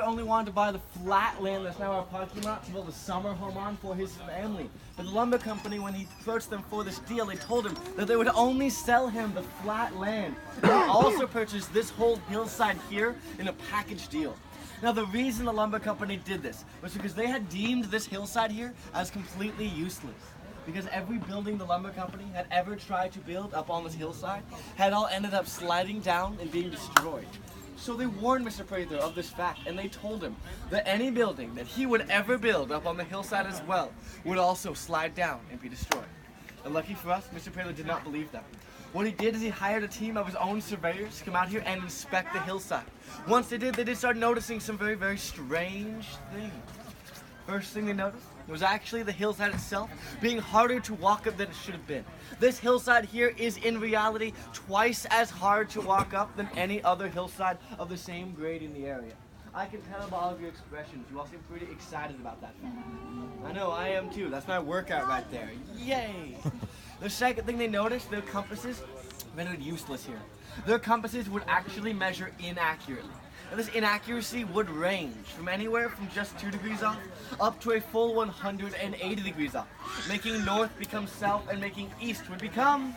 only wanted to buy the flat land that's now our parking lot to build a summer home on for his family. But the lumber company, when he approached them for this deal, they told him that they would only sell him the flat land. They also purchased this whole hillside here in a package deal. Now, the reason the lumber company did this was because they had deemed this hillside here as completely useless. Because every building the lumber company had ever tried to build up on this hillside had all ended up sliding down and being destroyed. So they warned Mr. Prather of this fact, and they told him that any building that he would ever build up on the hillside as well would also slide down and be destroyed. And lucky for us, Mr. Prather did not believe them. What he did is he hired a team of his own surveyors to come out here and inspect the hillside. Once they did start noticing some very, very strange things. First thing they noticed was actually the hillside itself being harder to walk up than it should have been. This hillside here is in reality twice as hard to walk up than any other hillside of the same grade in the area. I can tell by all of your expressions, you all seem pretty excited about that fact. I know, I am too. That's my workout right there. Yay! The second thing they noticed, their compasses rendered useless here. Their compasses would actually measure inaccurately. And this inaccuracy would range from anywhere from just 2 degrees off up to a full 180 degrees off, making north become south and making east would become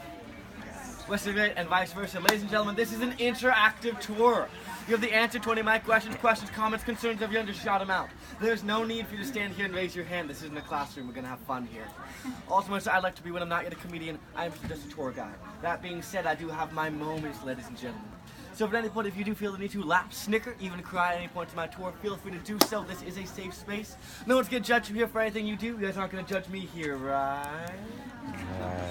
west and vice versa. Ladies and gentlemen, this is an interactive tour. You have the answer to any of my questions, comments, concerns. If you just shout them out. There's no need for you to stand here and raise your hand. This isn't a classroom. We're going to have fun here. Also, I'd like to be when I'm not yet a comedian. I'm just a tour guide. That being said, I do have my moments, ladies and gentlemen. So at any point, if you do feel the need to laugh, snicker, even cry at any point in my tour, feel free to do so. This is a safe space. No one's going to judge you here for anything you do. You guys aren't going to judge me here, right?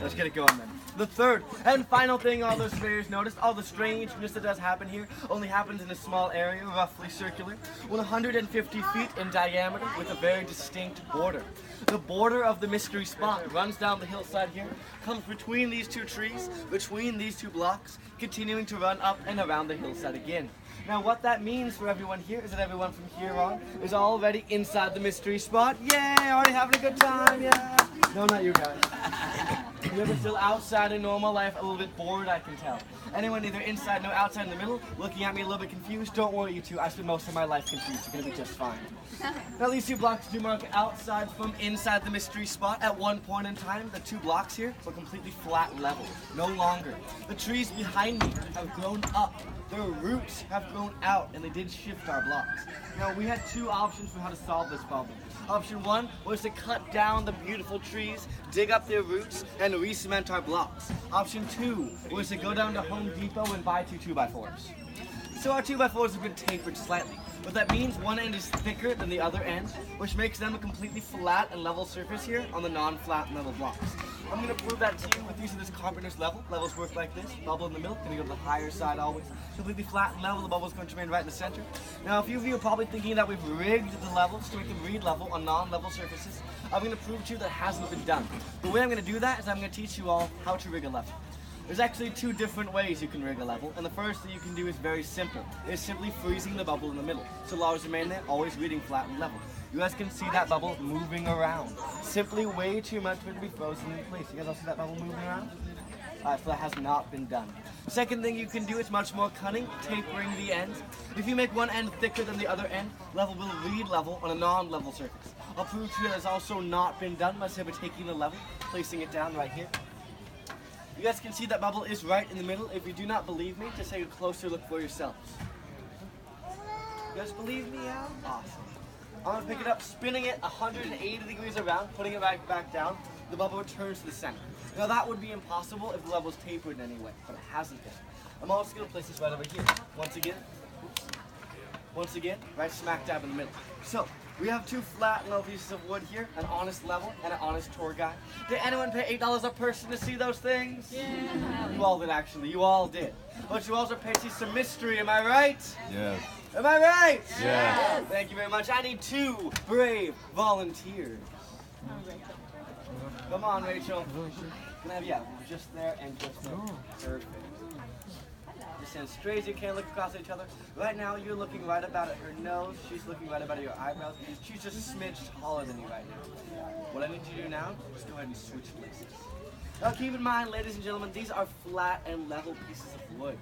Let's get it going then. The third and final thing all those surveyors noticed, all the strangeness that does happen here, only happens in a small area, roughly circular, 150 feet in diameter with a very distinct border. The border of the mystery spot runs down the hillside here, comes between these two trees, between these two blocks, continuing to run up and around the hillside again. Now what that means for everyone here is that everyone from here on is already inside the mystery spot. Yay! Already having a good time, yeah! No, not you guys. You're still outside in normal life, a little bit bored, I can tell. Anyone either inside, no outside in the middle, looking at me a little bit confused, don't worry you two, I spent most of my life confused, you're gonna be just fine. Now these 2 blocks do mark outside from inside the mystery spot. At one point in time, the 2 blocks here were completely flat level, no longer. The trees behind me have grown up. Their roots have grown out, and they did shift our blocks. Now, we had 2 options for how to solve this problem. Option 1 was to cut down the beautiful trees, dig up their roots, and re-cement our blocks. Option 2 was to go down to Home Depot and buy 2 2x4s. So our 2x4s have been tapered slightly. What that means, one end is thicker than the other end, which makes them a completely flat and level surface here on the non-flat and level blocks. I'm going to prove that to you with use of this carpenter's level. Levels work like this. Bubble in the middle, going to go to the higher side always. Completely flat and level, the bubble's going to remain right in the center. Now, a few of you are probably thinking that we've rigged the levels to make them read level on non-level surfaces. I'm going to prove to you that hasn't been done. The way I'm going to do that is I'm going to teach you all how to rig a level. There's actually 2 different ways you can rig a level, and the first thing you can do is very simple. It's simply freezing the bubble in the middle. So always remain there, always reading flat and level. You guys can see that bubble moving around. Simply way too much for it to be frozen in place. You guys all see that bubble moving around? Alright, so that has not been done. Second thing you can do is much more cunning, tapering the ends. If you make one end thicker than the other end, level will read level on a non-level surface. I'll prove to you that has also not been done by simply taking the level, placing it down right here. You guys can see that bubble is right in the middle. If you do not believe me, just take a closer look for yourselves. You guys believe me, Al? Awesome. I'm going to pick it up, spinning it 180 degrees around, putting it back down. The bubble returns to the center. Now that would be impossible if the level was tapered in any way, but it hasn't been. I'm also going to place this right over here. Once again, right smack dab in the middle. So, we have 2 flat and level pieces of wood here, an honest level and an honest tour guide. Did anyone pay $8 a person to see those things? Yeah. You all did actually, you all did. But you also paid to see some mystery, am I right? Yes. Am I right? Yes. Thank you very much. I need 2 brave volunteers. Come on, Rachel. Can I have, yeah, just there and just there. Perfect. Just stand straight as you can, look across at each other. Right now, you're looking right about at her nose. She's looking right about at your eyebrows. She's just a smidge taller than you right now. What I need you to do now is go ahead and switch places. Now keep in mind, ladies and gentlemen, these are flat and level pieces of wood.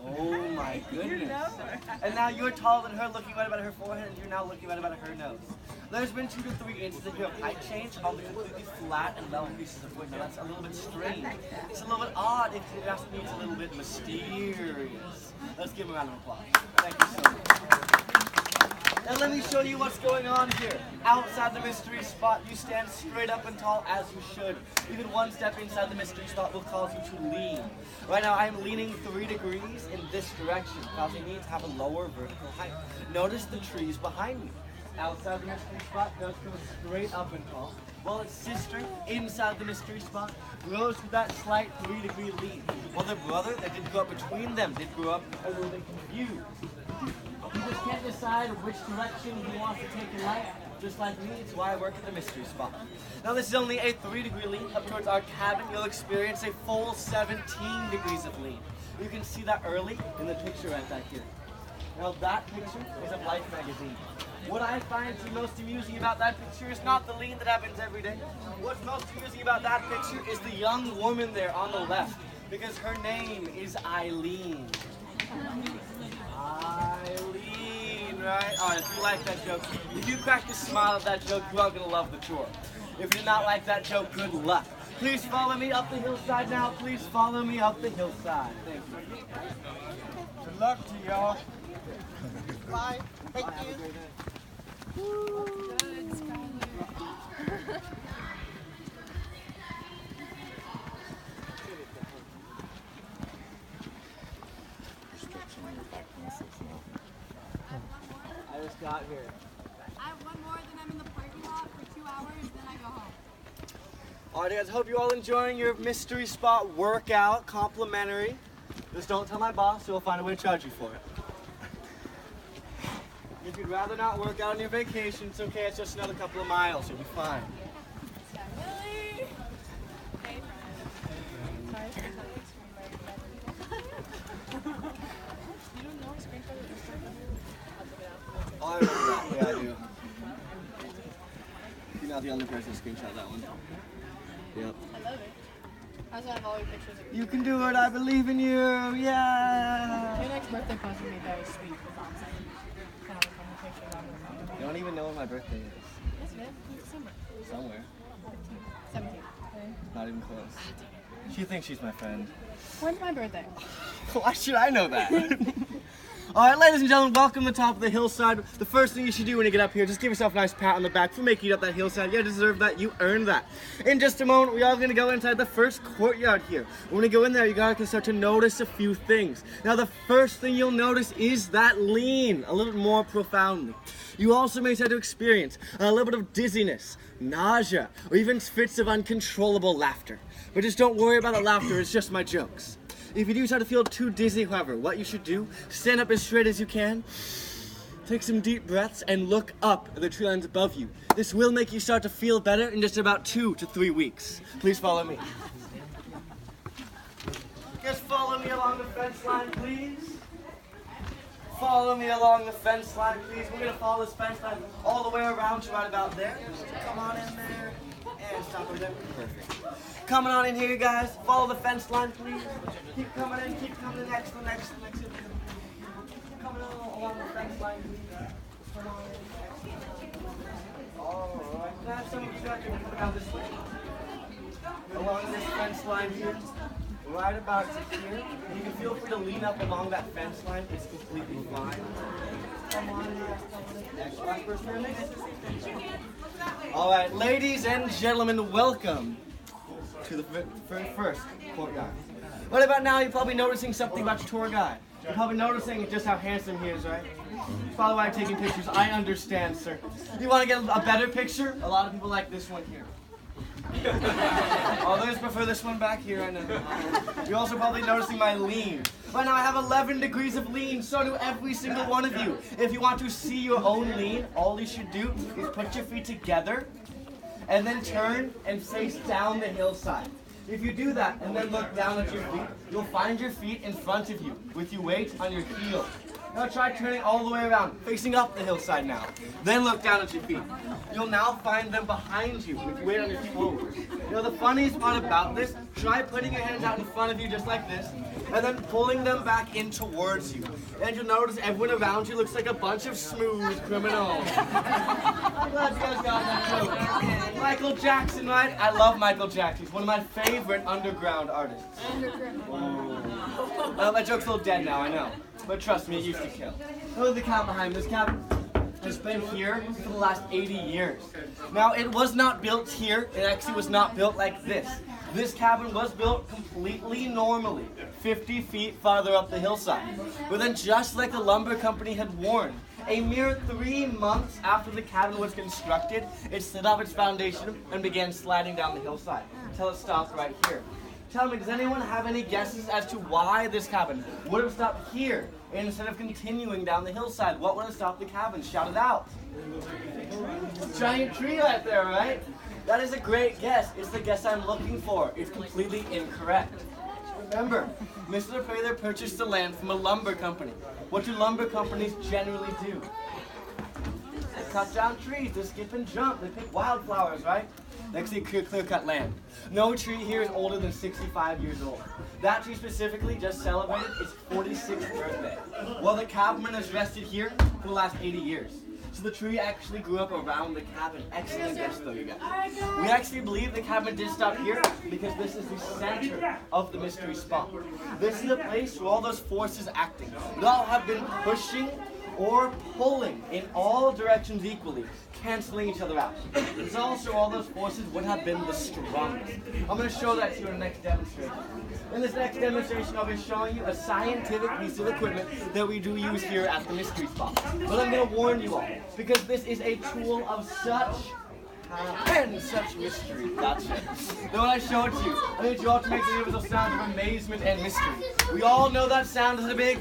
Oh my goodness. And now you're taller than her, looking right about her forehead, and you're now looking right about her nose. There's been 2 to 3 inches of your height change on the completely flat and level pieces of wood. Now that's a little bit strange. It's a little bit odd. If it just means a little bit mysterious. Let's give him a round of applause. Thank you so much. Now let me show you what's going on here. Outside the mystery spot, you stand straight up and tall as you should. Even one step inside the mystery spot will cause you to lean. Right now I am leaning 3 degrees in this direction, causing me to have a lower vertical height. Notice the trees behind me. Outside the mystery spot does go straight up and tall, while its sister, inside the mystery spot, grows with that slight 3-degree lean. While their brother, that did grow up between them, did grow up a little bit confused. He just can't decide which direction he wants to take in life, just like me. It's why I work at the mystery spot. Now this is only a 3-degree lean. Up towards our cabin, you'll experience a full 17 degrees of lean. You can see that early in the picture right back here. Now that picture is of Life magazine. What I find to be most amusing about that picture is not the lean that happens every day. What's most amusing about that picture is the young woman there on the left, because her name is Eileen. Eileen, right? Alright, if you like that joke, if you cracked a smile at that joke, you are going to love the tour. If you did not like that joke, good luck. Please follow me up the hillside now. Please follow me up the hillside. Thank you. Good luck to y'all. Bye. Thank you. Good, Skylar. I just got here. I have one more, then I'm in the parking lot for 2 hours, then I go home. Alright guys, hope you all enjoying your mystery spot workout, complimentary. Just don't tell my boss, so we'll find a way to charge you for it. If you'd rather not work out on your vacation, it's okay, it's just another couple of miles, you'll be fine. Willie! Hey, friend. Sorry, you don't know screenshot of this? Oh, I remember that. Yeah, I do. You're not the only person to screenshot that one. Yep. I love it. I also have all your pictures of You can do it, I believe in you, yeah! Your next birthday present would be very sweet. Kind of a funny picture of that. You don't even know when my birthday is. Yes, man. It's December. Somewhere. 17th. Not even close. She thinks she's my friend. When's my birthday? Why should I know that? Alright, ladies and gentlemen, welcome to the top of the hillside. The first thing you should do when you get up here, just give yourself a nice pat on the back for making it up that hillside. You deserve that, you earned that. In just a moment, we are going to go inside the first courtyard here. When we go in there, you guys can start to notice a few things. Now, the first thing you'll notice is that lean, a little bit more profoundly. You also may start to experience a little bit of dizziness, nausea, or even fits of uncontrollable laughter. But just don't worry about the laughter, it's just my jokes. If you do start to feel too dizzy, however, what you should do, stand up as straight as you can, take some deep breaths, and look up at the tree lines above you. This will make you start to feel better in just about 2 to 3 weeks. Please follow me. Just follow me along the fence line, please. Follow me along the fence line, please. We're going to follow this fence line all the way around to right about there. Just come on in there. And stop over there. Perfect. Coming on in here, guys. Follow the fence line, please. Keep coming in. Keep coming in. Next. Keep coming along the fence line, please. Come on in. Alright. Can I have some of you guys coming down this way? Along this fence line here. Right about to here. You can feel free to lean up along that fence line. It's completely fine. Come on in. Next one, first minute. Alright, ladies and gentlemen, welcome to the very first courtyard. What about now? You're probably noticing something about your tour guide. You're probably noticing just how handsome he is, right? That's probably why I'm taking pictures. I understand, sir. You want to get a better picture? A lot of people like this one here. Others prefer this one back here, I know. You're also probably noticing my lean. Right now I have 11 degrees of lean, so do every single one of you. If you want to see your own lean, all you should do is put your feet together and then turn and face down the hillside. If you do that and then look down at your feet, you'll find your feet in front of you with your weight on your heel. Now try turning all the way around, facing up the hillside now. Then look down at your feet. You'll now find them behind you with weight on your toes. You know the funniest part about this, try putting your hands out in front of you just like this, and then pulling them back in towards you. And you'll notice everyone around you looks like a bunch of smooth criminals. I'm glad you guys got that joke. Michael Jackson, right? I love Michael Jackson. He's one of my favorite underground artists. Well, that joke's a little dead now, I know. But trust me, it used to kill. Look at the cabin behind me. This cabin has been here for the last 80 years. Now, it was not built here. It actually was not built like this. This cabin was built completely normally, 50 feet farther up the hillside. But then, just like the lumber company had warned, a mere 3 months after the cabin was constructed, it slid off its foundation and began sliding down the hillside until it stopped right here. Tell me, does anyone have any guesses as to why this cabin would have stopped here instead of continuing down the hillside? What would have stopped the cabin? Shout it out. Giant tree right there, right? That is a great guess. It's the guess I'm looking for. It's completely incorrect. Remember, Mr. Prather purchased the land from a lumber company. What do lumber companies generally do? They cut down trees, they skip and jump, they pick wildflowers, right? Next thing, clear-cut land. No tree here is older than 65 years old. That tree specifically just celebrated its 46th birthday. Well, the cabin has rested here for the last 80 years. So the tree actually grew up around the cabin. Excellent guess though, you guys. We actually believe the cabin did stop here because this is the center of the mystery spot. This is the place where all those forces acting would all have been pushing or pulling in all directions equally, canceling each other out. It's also all those forces would have been the strongest. I'm going to show that to you in the next demonstration. In this next demonstration, I'll be showing you a scientific piece of equipment that we do use here at the mystery spot. But I'm going to warn you all, because this is a tool of such mystery. Gotcha. Then when I show it to you, I need you all to make the universal sound of amazement and mystery. We all know that sound is a big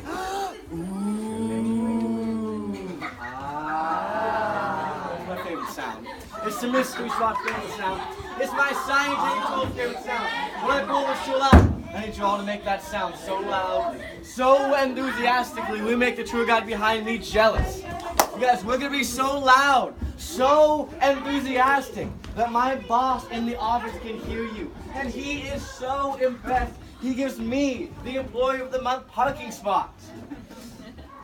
sound. It's the mystery spot's favorite sound. It's my scientific tool's favorite sound. When I pull this tool out, I need you all to make that sound so loudly, so enthusiastically, we make the tour guide behind me jealous. You guys, we're gonna be so loud, so enthusiastic, that my boss in the office can hear you. And he is so impressed, he gives me the Employee of the Month parking spot.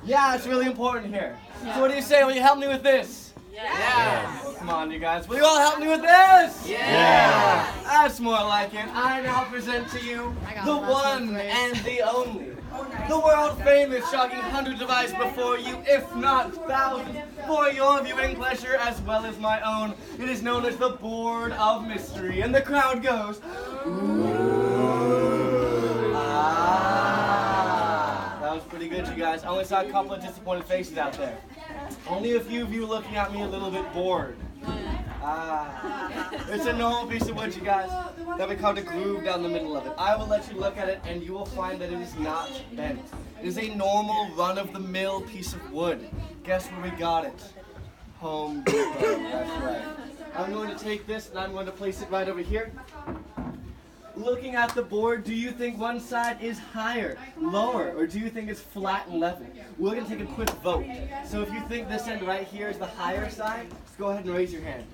Yeah, it's really important here. So what do you say? Will you help me with this? Yeah. Come on, you guys. Will you all help me with this? Yeah. That's more like it. I now present to you the one and the only, the world famous, shocking hundreds of eyes before you, if not thousands, for your viewing pleasure as well as my own. It is known as the Board of Mystery, and the crowd goes, ooh. That was pretty good, you guys. I only saw a couple of disappointed faces out there. Only a few of you looking at me a little bit bored. It's a normal piece of wood, you guys, that we carved a groove down the middle of it. I will let you look at it, and you will find that it is not bent. It is a normal, run-of-the-mill piece of wood. Guess where we got it? Home Depot. That's right. I'm going to take this, and I'm going to place it right over here. Looking at the board, do you think one side is higher, lower, or do you think it's flat and level? We're going to take a quick vote. So if you think this end right here is the higher side, just go ahead and raise your hand.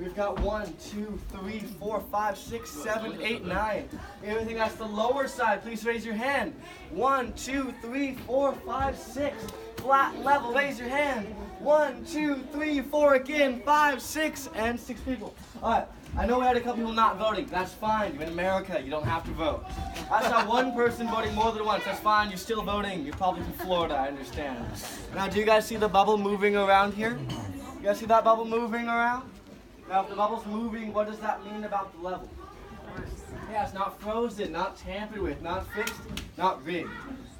We've got 1, 2, 3, 4, 5, 6, 7, 8, 9. Everything that's the lower side, please raise your hand. 1, 2, 3, 4, 5, 6. Flat and level, raise your hand. 1, 2, 3, 4 again, 5, 6, and 6 people. All right. I know we had a couple people not voting. That's fine. You're in America. You don't have to vote. I saw one person voting more than once. That's fine. You're still voting. You're probably from Florida. I understand. Now, do you guys see the bubble moving around here? You guys see that bubble moving around? Now, if the bubble's moving, what does that mean about the level? Yeah, it's not frozen, not tampered with, not fixed, not rigged.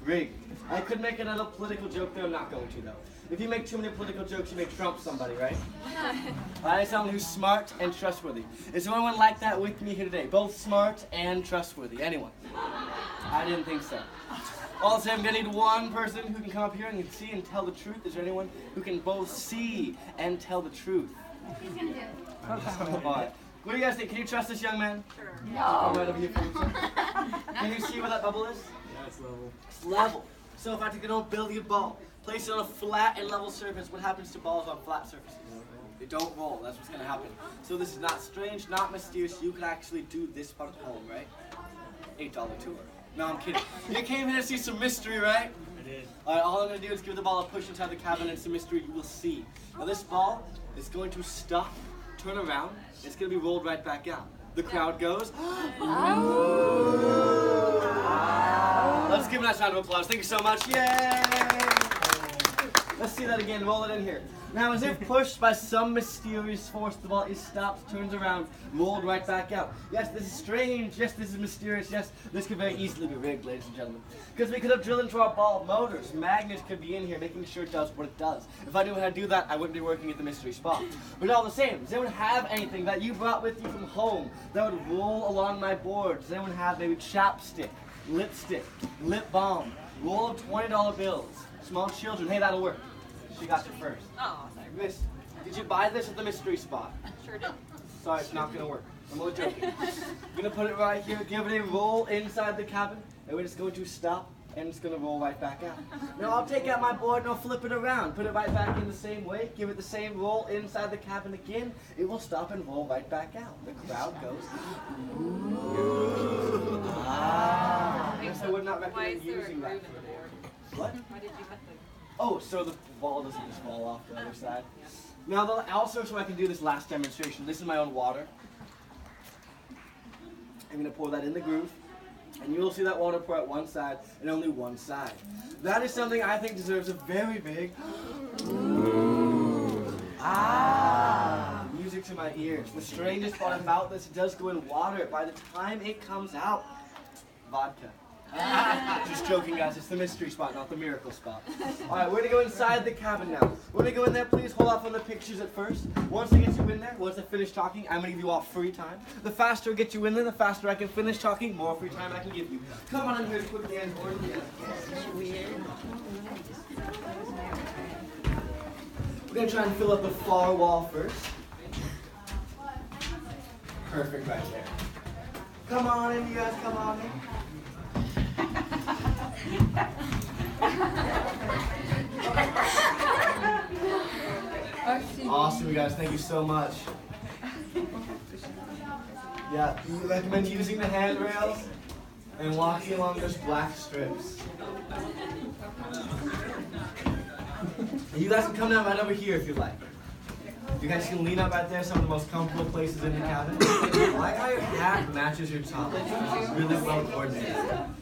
Rigged. I could make another political joke there. I'm not going to, though. If you make too many political jokes, you make Trump somebody, right? I need someone who's smart and trustworthy. Is there anyone like that with me here today? Both smart and trustworthy. Anyone? I didn't think so. Also, I'm going to need one person who can come up here and can see and tell the truth. Is there anyone who can both see and tell the truth? All right. What do you guys think? Can you trust this young man? Sure. No. Right over here for you. Can you see where that bubble is? Yeah, it's level. It's level. So if I take an old billiard ball, Place it on a flat and level surface. What happens to balls on flat surfaces? They don't roll. That's what's going to happen. So this is not strange, not mysterious. You can actually do this part at home, right? $8 tour. No, I'm kidding. You came here to see some mystery, right? I did. Alright, all I'm going to do is give the ball a push inside the cabin and some mystery you will see. Now this ball is going to stop, turn around, and it's going to be rolled right back out. The crowd goes, Let's give a nice round of applause. Thank you so much. Yay! Let's see that again. Roll it in here. Now, as if pushed by some mysterious force, the ball is stopped, turns around, rolled right back out. Yes, this is strange. Yes, this is mysterious. Yes, this could very easily be rigged, ladies and gentlemen. Because we could have drilled into our ball motors. Magnets could be in here, making sure it does what it does. If I knew how to do that, I wouldn't be working at the mystery spot. But all the same, does anyone have anything that you brought with you from home that would roll along my board? Does anyone have maybe chapstick, lipstick, lip balm, roll of $20 bills? Small children, hey, that'll work. She got you first. Oh, sorry. Miss, did you buy this at the mystery spot? Sure did. Sorry, it's not gonna work. I'm only joking. I'm gonna put it right here, give it a roll inside the cabin, and we're just going to stop, and it's gonna roll right back out. Now I'll take out my board and I'll flip it around, put it right back in the same way, give it the same roll inside the cabin again. It will stop and roll right back out. The crowd goes, ooh. Ah. Yes, I would not recommend using that. What? Why did you put the... Oh, so the ball doesn't just fall off the other side. Now, also, so I can do this last demonstration, this is my own water. I'm going to pour that in the groove, and you will see that water pour out one side and only one side. That is something I think deserves a very big music to my ears. The strangest part about this, it does go in water. By the time it comes out, vodka. Just joking, guys. It's the mystery spot, not the miracle spot. Alright, we're going to go inside the cabin now. We're going to go in there. Please hold off on the pictures at first. Once I get you in there, once I finish talking, I'm going to give you all free time. The faster I get you in there, the faster I can finish talking, more free time I can give you. Come on in here quickly and orderly. We're going to try and fill up the far wall first. Perfect right there. Come on in, you guys. Come on in. Awesome, you guys. Thank you so much. Yeah, we recommend using the handrails and walking along those black strips. And you guys can come down right over here if you'd like. You guys can lean up right there, some of the most comfortable places in the cabin. I like how your hat matches your top. It's really well coordinated.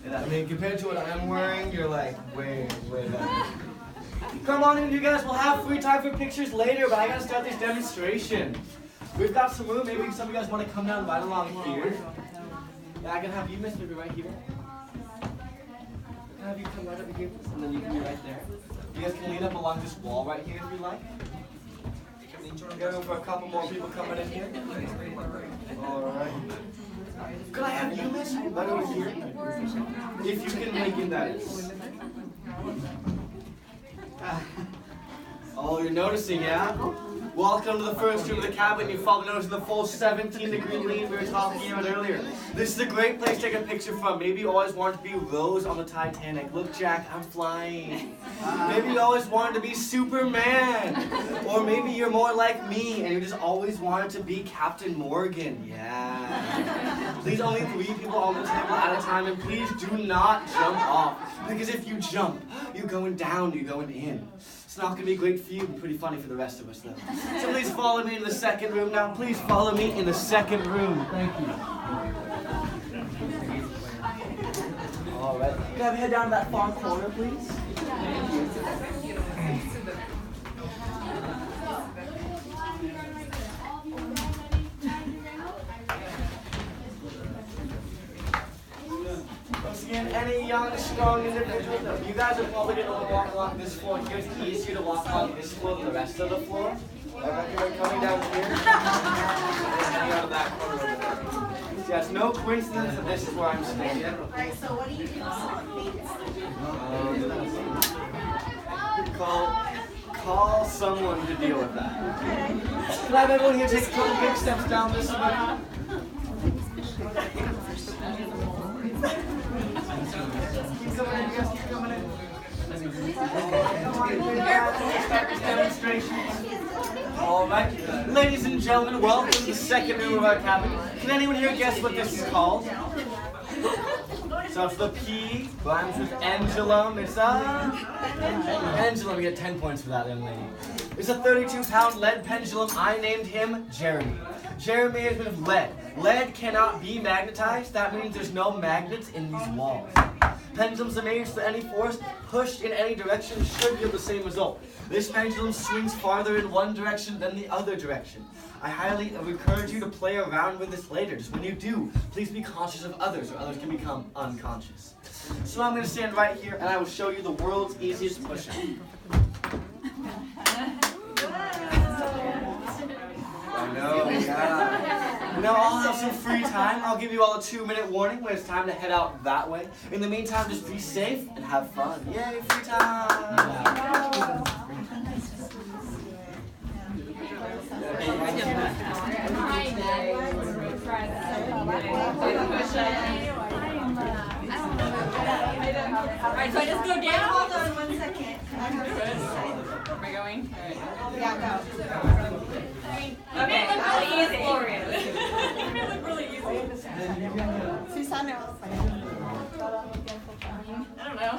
And I mean, compared to what I'm wearing, you're like way, way better. Come on in, you guys. We'll have free time for pictures later, but I gotta start this demonstration. We've got some room. Maybe some of you guys want to come down right along here. Yeah, I can have you, miss, maybe right here. I can have you come right over here, and then you can be right there. You guys can lean up along this wall right here if you like. We got room for a couple more people coming in here. Alright. Could I have you, miss? Right over here. If you can make it, that is. Oh, you're noticing, yeah? Welcome to the first room of the cabin. You follow notice the full 17-degree lean we were talking about earlier. This is a great place to take a picture from. Maybe you always wanted to be Rose on the Titanic. Look, Jack, I'm flying. Maybe you always wanted to be Superman. Or maybe you're more like me and you just always wanted to be Captain Morgan. Yeah. Please, only 3 people on the table at a time, and please do not jump off. Because if you jump, you're going down, you're going in. It's not going to be great for you, but pretty funny for the rest of us, though. So please follow me in the second room now. Please follow me in the second room. Thank you. All right. Can I have you head down to that far corner, please? Once again, any young, strong individuals, you guys are probably going to want to walk along this floor here. It's easier to walk along this floor than the rest of the floor. I recommend coming down here and heading out of that corner over there. So yeah, it's no coincidence that this is where I'm standing. Alright, so what do you do? Call someone to deal with that. Can I have everyone here take a couple big steps down this way? Keep coming in, you guys keep coming in. Start this demonstration. All right, ladies and gentlemen, welcome to the second room of our cabin. Can anyone here guess what this is called? So it's the P, rhymes with pendulum. It's a pendulum. You get 10 points for that, young lady. It's a 32-pound lead pendulum. I named him Jeremy. Jeremy is made of lead. Lead cannot be magnetized. That means there's no magnets in these walls. Pendulums are made so that any force pushed in any direction should give the same result. This pendulum swings farther in one direction than the other direction. I highly encourage you to play around with this later. Just when you do, please be conscious of others, or others can become unconscious. So I'm going to stand right here, and I will show you the world's easiest push-up. I know, yeah. Now I'll have some free time. I'll give you all a 2-minute warning when it's time to head out that way. In the meantime, just be safe and have fun. Yay, free time! Alright, so I just go down? Hold on 1 second. Am I going? Yeah, go. Okay, it looked really easy. It looked really easy. Susana. I don't know.